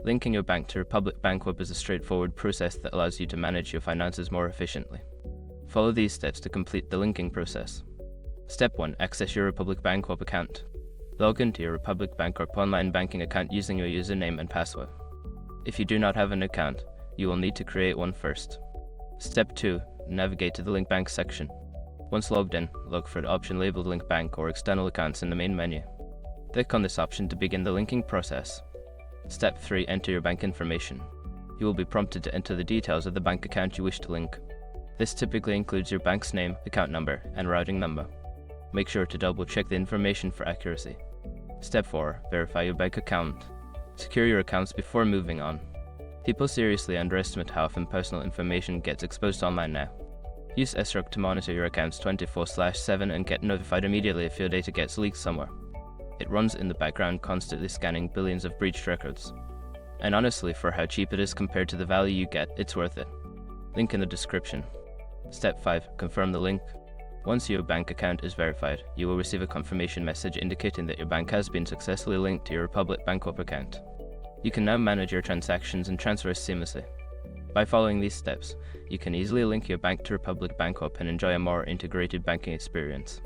Linking your bank to Republic Bancorp is a straightforward process that allows you to manage your finances more efficiently. Follow these steps to complete the linking process. Step 1. Access your Republic Bancorp account. Log into your Republic Bancorp online banking account using your username and password. If you do not have an account, you will need to create one first. Step 2. Navigate to the Link Bank section. Once logged in, look for the option labeled Link Bank or External Accounts in the main menu. Click on this option to begin the linking process. Step 3. Enter your bank information. You will be prompted to enter the details of the bank account you wish to link. This typically includes your bank's name, account number, and routing number. Make sure to double-check the information for accuracy. Step 4. Verify your bank account. Secure your accounts before moving on. People seriously underestimate how often personal information gets exposed online now. Use SROC to monitor your accounts 24/7 and get notified immediately if your data gets leaked somewhere. It runs in the background, constantly scanning billions of breached records. And honestly, for how cheap it is compared to the value you get, it's worth it. Link in the description. Step 5. Confirm the link. Once your bank account is verified, you will receive a confirmation message indicating that your bank has been successfully linked to your Republic Bancorp account. You can now manage your transactions and transfers seamlessly. By following these steps, you can easily link your bank to Republic Bancorp and enjoy a more integrated banking experience.